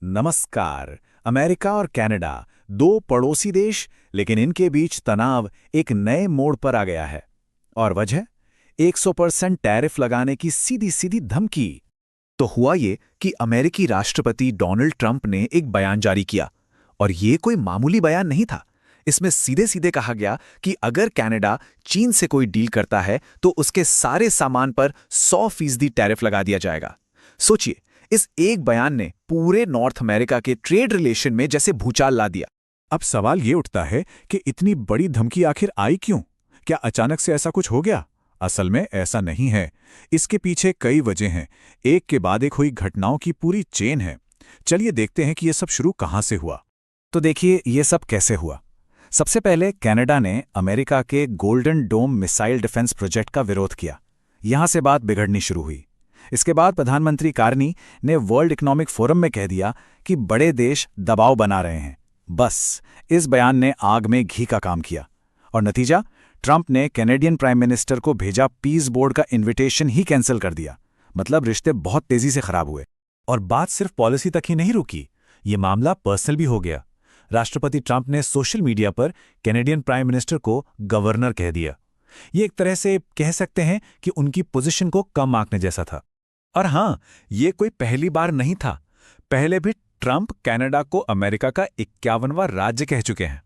नमस्कार। अमेरिका और कनाडा दो पड़ोसी देश, लेकिन इनके बीच तनाव एक नए मोड़ पर आ गया है। और वजह 100% टैरिफ लगाने की सीधी सीधी धमकी। तो हुआ ये कि अमेरिकी राष्ट्रपति डोनाल्ड ट्रंप ने एक बयान जारी किया, और ये कोई मामूली बयान नहीं था। इसमें सीधे सीधे कहा गया कि अगर कनाडा चीन से कोई डील करता है तो उसके सारे सामान पर 100% टैरिफ लगा दिया जाएगा। सोचिए, इस एक बयान ने पूरे नॉर्थ अमेरिका के ट्रेड रिलेशन में जैसे भूचाल ला दिया। अब सवाल ये उठता है कि इतनी बड़ी धमकी आखिर आई क्यों? क्या अचानक से ऐसा कुछ हो गया? असल में ऐसा नहीं है। इसके पीछे कई वजह हैं। एक के बाद एक हुई घटनाओं की पूरी चेन है। चलिए देखते हैं कि यह सब शुरू कहां से हुआ। तो देखिए, ये सब कैसे हुआ। सबसे पहले कनाडा ने अमेरिका के golden dome missile defence project का विरोध किया। यहां से बात बिगड़नी शुरू हुई। इसके बाद प्रधानमंत्री कार्नी ने वर्ल्ड इकोनॉमिक फोरम में कह दिया कि बड़े देश दबाव बना रहे हैं। बस इस बयान ने आग में घी का काम किया। और नतीजा, ट्रंप ने कैनेडियन प्राइम मिनिस्टर को भेजा पीस बोर्ड का इन्विटेशन ही कैंसिल कर दिया। मतलब रिश्ते बहुत तेजी से खराब हुए। और बात सिर्फ पॉलिसी तक ही नहीं रुकी, ये मामला पर्सनल भी हो गया। राष्ट्रपति ट्रंप ने सोशल मीडिया पर कैनेडियन प्राइम मिनिस्टर को गवर्नर कह दिया। ये एक तरह से कह सकते हैं कि उनकी पोजीशन को कम आंकने जैसा था। और हां, ये कोई पहली बार नहीं था। पहले भी ट्रंप कनाडा को अमेरिका का 51वां राज्य कह चुके हैं।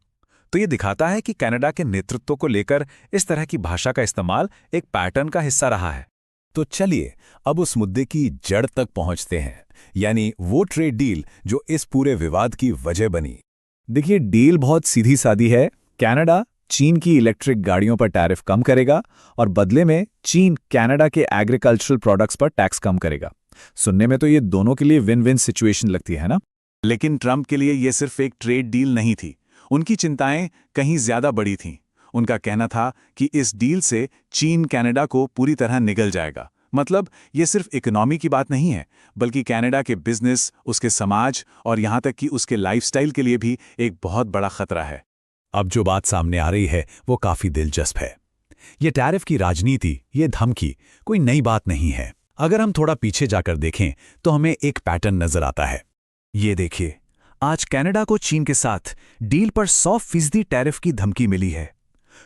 तो ये दिखाता है कि कनाडा के नेतृत्व को लेकर इस तरह की भाषा का इस्तेमाल एक पैटर्न का हिस्सा रहा है। तो चलिए अब उस मुद्दे की जड़ तक पहुंचते हैं, यानी वो ट्रेड डील जो इस पूरे विवाद की वजह बनी। देखिए, डील बहुत सीधी सादी है। कनाडा चीन की इलेक्ट्रिक गाड़ियों पर टैरिफ कम करेगा और बदले में चीन कनाडा के एग्रीकल्चरल प्रोडक्ट्स पर टैक्स कम करेगा। सुनने में तो ये दोनों के लिए विन विन सिचुएशन लगती है ना। लेकिन ट्रंप के लिए ये सिर्फ एक ट्रेड डील नहीं थी। उनकी चिंताएं कहीं ज्यादा बड़ी थीं। उनका कहना था कि इस डील से चीन कनाडा को पूरी तरह निगल जाएगा। मतलब ये सिर्फ इकोनॉमी की बात नहीं है, बल्कि कनाडा के बिजनेस, उसके समाज और यहाँ तक कि उसके लाइफस्टाइल के लिए भी एक बहुत बड़ा खतरा है। अब जो बात सामने आ रही है वो काफी दिलचस्प है। ये टैरिफ की राजनीति, ये धमकी कोई नई बात नहीं है। अगर हम थोड़ा पीछे जाकर देखें तो हमें एक पैटर्न नजर आता है। ये देखिए, आज कनाडा को चीन के साथ डील पर 100% टैरिफ की धमकी मिली है।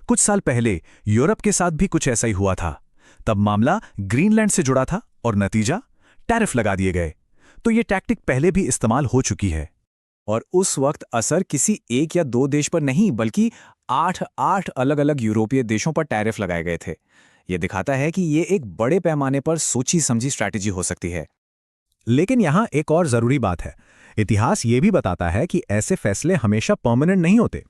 कुछ साल पहले यूरोप के साथ भी कुछ ऐसा ही हुआ था। तब मामला ग्रीनलैंड से जुड़ा था और नतीजा, टैरिफ लगा दिए गए। तो ये टैक्टिक पहले भी इस्तेमाल हो चुकी है। और उस वक्त असर किसी एक या दो देश पर नहीं, बल्कि 8 अलग अलग यूरोपीय देशों पर टैरिफ लगाए गए थे। यह दिखाता है कि ये एक बड़े पैमाने पर सोची समझी स्ट्रैटेजी हो सकती है। लेकिन यहां एक और जरूरी बात है। इतिहास ये भी बताता है कि ऐसे फैसले हमेशा परमानेंट नहीं होते।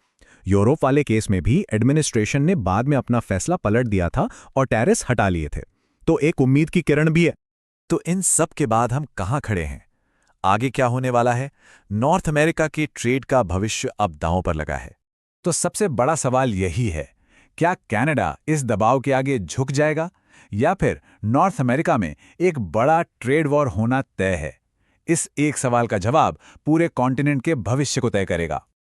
यूरोप वाले केस में भी एडमिनिस्ट्रेशन ने बाद में अपना फैसला पलट दिया था और टैरिफ हटा लिए थे। तो एक उम्मीद की किरण भी है। तो इन सब के बाद हम कहां खड़े हैं? आगे क्या होने वाला है? नॉर्थ अमेरिका के ट्रेड का भविष्य अब दांव पर लगा है। तो सबसे बड़ा सवाल यही है, क्या कनाडा इस दबाव के आगे झुक जाएगा, या फिर नॉर्थ अमेरिका में एक बड़ा ट्रेड वॉर होना तय है? इस एक सवाल का जवाब पूरे कॉन्टिनेंट के भविष्य को तय करेगा।